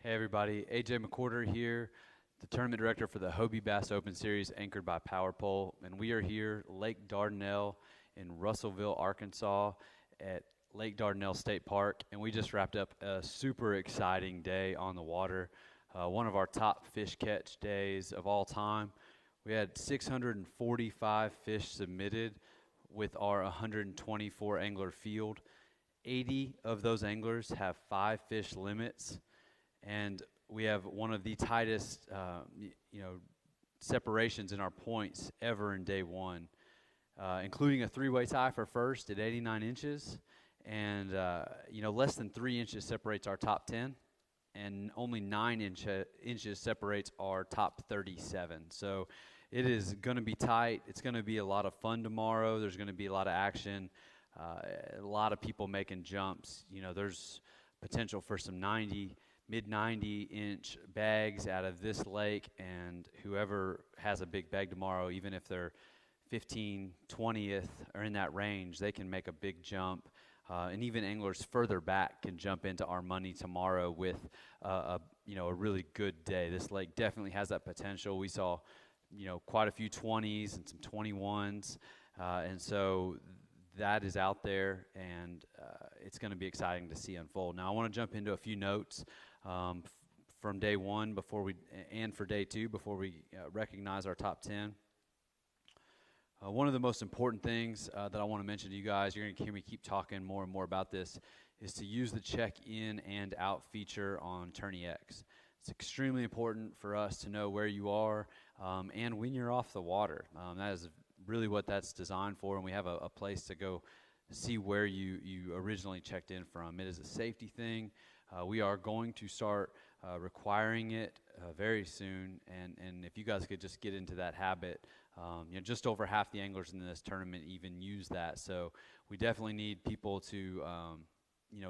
Hey everybody, AJ McCorder here, the tournament director for the Hobie Bass Open Series anchored by Power Pole, and we are here Lake Dardanelle in Russellville, Arkansas at Lake Dardanelle State Park, and we just wrapped up a super exciting day on the water, one of our top fish catch days of all time. We had 645 fish submitted with our 124 angler field. 80 of those anglers have 5 fish limits, and we have one of the tightest, separations in our points ever in day one, including a three-way tie for first at 89 inches, and less than 3 inches separates our top 10, and only 9 inches separates our top 37. So it is going to be tight. It's going to be a lot of fun tomorrow. There's going to be a lot of action, a lot of people making jumps. There's potential for some mid 90-inch bags out of this lake, and whoever has a big bag tomorrow, even if they're 15, 20th or in that range, they can make a big jump. And even anglers further back can jump into our money tomorrow with a really good day. This lake definitely has that potential. We saw quite a few 20s and some 21s, and so that is out there, and it's going to be exciting to see unfold. Now I want to jump into a few notes from day one and for day two before we recognize our top 10. One of the most important things that I want to mention to you guys, you're going to hear me keep talking more and more about this, is to use the check-in and out feature on Tourney X. It's extremely important for us to know where you are and when you're off the water. That is really what that's designed for, and we have a place to go see where you originally checked in from. It is a safety thing. We are going to start requiring it very soon, and if you guys could just get into that habit, just over half the anglers in this tournament even use that. So we definitely need people to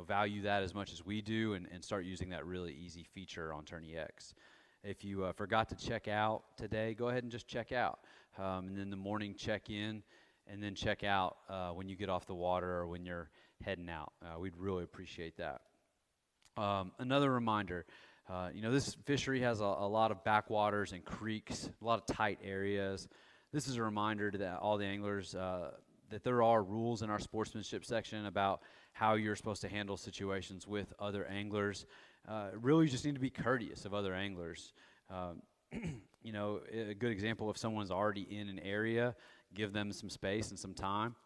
value that as much as we do, and start using that really easy feature on Tourney X. If you forgot to check out today, go ahead and just check out, and then the morning check in, and then check out when you get off the water or when you're heading out. We'd really appreciate that. Another reminder, this fishery has a lot of backwaters and creeks, a lot of tight areas. This is a reminder to all the anglers that there are rules in our sportsmanship section about how you're supposed to handle situations with other anglers. Really, you just need to be courteous of other anglers. A good example, if someone's already in an area, give them some space and some time.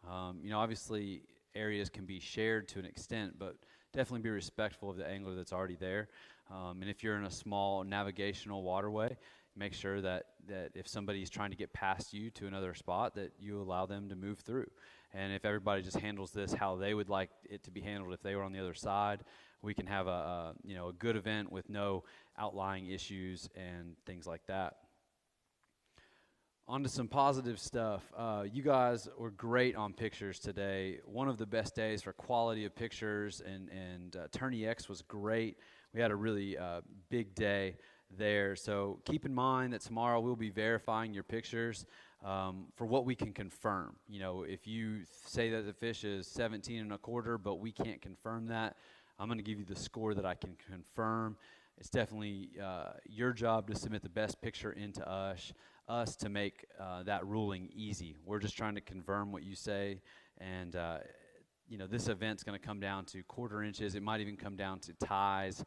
Obviously, areas can be shared to an extent, but definitely be respectful of the angler that's already there. And if you're in a small navigational waterway, make sure that if somebody's trying to get past you to another spot, that you allow them to move through. And if everybody just handles this how they would like it to be handled if they were on the other side, we can have a good event with no outlying issues and things like that. On to some positive stuff. You guys were great on pictures today. One of the best days for quality of pictures, and Tourney X was great. We had a really big day there. So keep in mind that tomorrow we'll be verifying your pictures for what we can confirm. If you say that the fish is 17 and a quarter, but we can't confirm that, I'm going to give you the score that I can confirm. It's definitely your job to submit the best picture into us to make that ruling easy. We're just trying to confirm what you say, and this event's going to come down to quarter inches. It might even come down to ties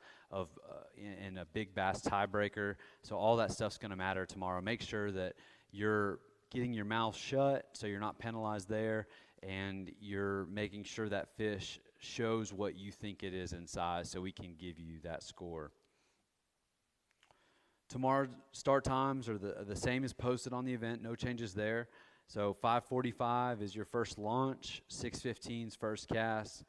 in a big bass tiebreaker. So all that stuff's going to matter tomorrow. Make sure that you're getting your mouth shut so you're not penalized there, and you're making sure that fish shows what you think it is in size so we can give you that score. Tomorrow's start times are the same as posted on the event, no changes there. So 5:45 is your first launch, 6:15 is first cast,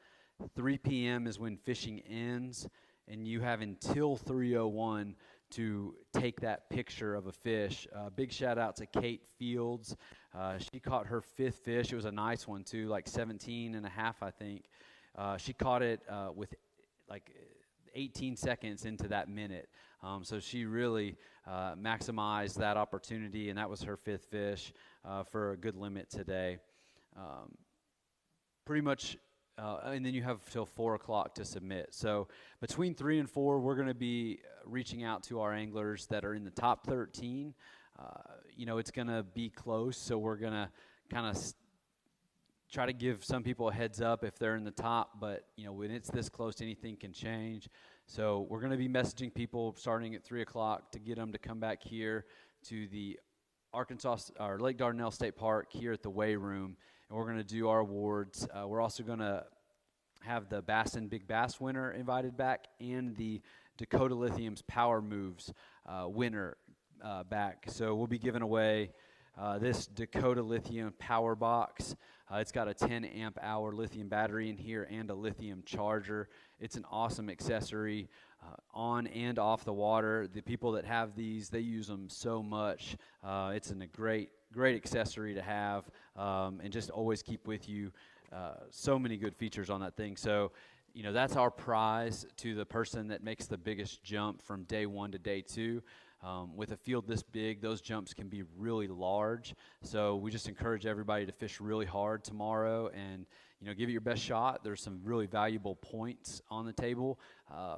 3 p.m. is when fishing ends, and you have until 3:01 to take that picture of a fish. Big shout out to Kate Fields. She caught her 5th fish. It was a nice one too, like 17 and a half, I think. She caught it with like 18 seconds into that minute. So she really maximized that opportunity, and that was her 5th fish for a good limit today. Pretty much and then you have till 4 o'clock to submit. So between 3 and 4, we're going to be reaching out to our anglers that are in the top 13. It's going to be close, so we're going to kind of try to give some people a heads up if they're in the top, but when it's this close, anything can change. So we're going to be messaging people starting at 3 o'clock to get them to come back here to the Arkansas or Lake Dardanelle State Park here at the Weigh Room, and we're going to do our awards. We're also going to have the Bass and Big Bass winner invited back, and the Dakota Lithium's Power Moves winner back. So we'll be giving away this Dakota Lithium Power Box. It's got a 10 amp hour lithium battery in here and a lithium charger. It's an awesome accessory on and off the water. The people that have these, they use them so much. It's a great accessory to have, and just always keep with you. So many good features on that thing. So, that's our prize to the person that makes the biggest jump from day 1 to day 2. With a field this big, those jumps can be really large. So we just encourage everybody to fish really hard tomorrow and, give it your best shot. There's some really valuable points on the table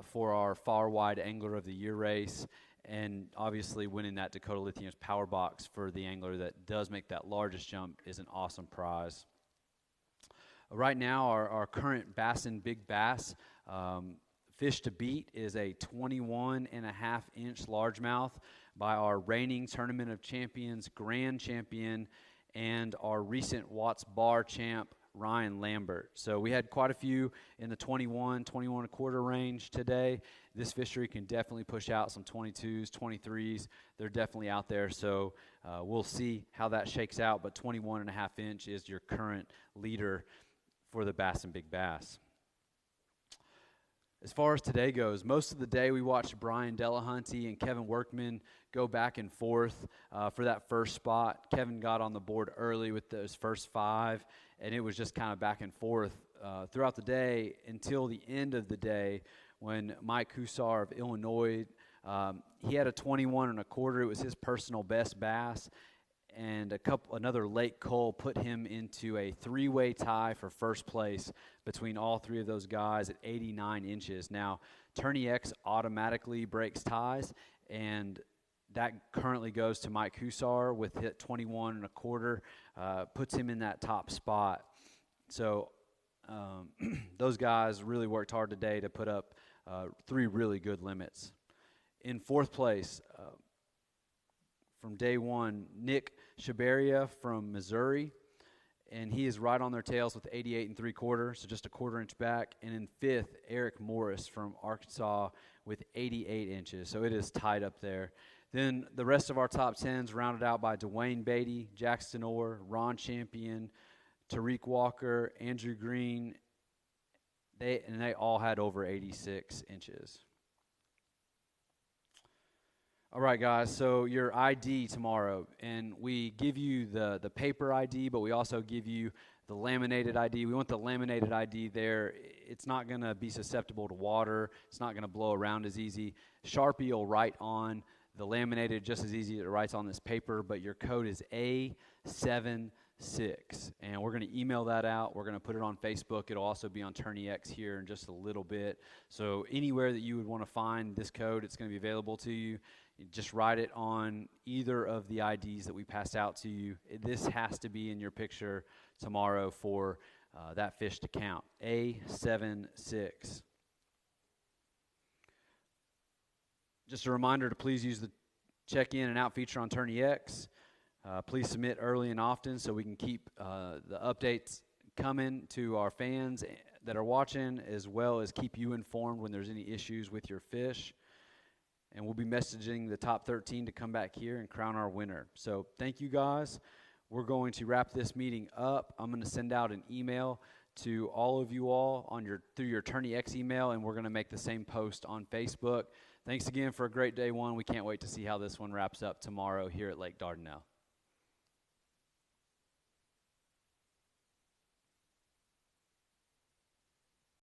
for our Far Wide Angler of the Year race. And obviously winning that Dakota Lithium's Power Box for the angler that does make that largest jump is an awesome prize. Right now, our current Bass and Big Bass fish to beat is a 21.5-inch largemouth by our reigning Tournament of Champions grand champion and our recent Watts Bar champ, Ryan Lambert. So we had quite a few in the 21 and a quarter range today. This fishery can definitely push out some 22s, 23s. They're definitely out there. So we'll see how that shakes out. But 21.5-inch is your current leader for the Bass and Big Bass. As far as today goes, most of the day we watched Brian Delahunty and Kevin Workman go back and forth for that first spot. Kevin got on the board early with those first 5, and it was just kind of back and forth throughout the day until the end of the day when Mike Husar of Illinois, he had a 21 and a quarter. It was his personal best bass. And another Lake Cole put him into a 3-way tie for first place between all 3 of those guys at 89 inches. Now, Tourney X automatically breaks ties, and that currently goes to Mike Husar with hit 21 and a quarter, puts him in that top spot. So those guys really worked hard today to put up 3 really good limits. In 4th place, from day 1, Nick Shabaria from Missouri, and he is right on their tails with 88 3/4, so just a quarter-inch back. And in 5th, Eric Morris from Arkansas with 88 inches, so it is tied up there. Then the rest of our top 10s rounded out by Dwayne Beatty, Jackson Orr, Ron Champion, Tariq Walker, Andrew Green. They all had over 86 inches. All right, guys, so your ID tomorrow, and we give you the paper ID, but we also give you the laminated ID. We want the laminated ID there. It's not going to be susceptible to water. It's not going to blow around as easy. Sharpie will write on the laminated just as easy as it writes on this paper, but your code is A76, and we're going to email that out. We're going to put it on Facebook. It'll also be on Tourney X here in just a little bit. So anywhere that you would want to find this code, it's going to be available to you. You just write it on either of the IDs that we pass out to you. This has to be in your picture tomorrow for that fish to count. A76. Just a reminder to please use the check-in and out feature on Tourney X. Please submit early and often so we can keep the updates coming to our fans that are watching, as well as keep you informed when there's any issues with your fish. And we'll be messaging the top 13 to come back here and crown our winner. So thank you, guys. We're going to wrap this meeting up. I'm going to send out an email to all of you all through your Tourney X email, and we're going to make the same post on Facebook. Thanks again for a great day 1. We can't wait to see how this one wraps up tomorrow here at Lake Dardanelle.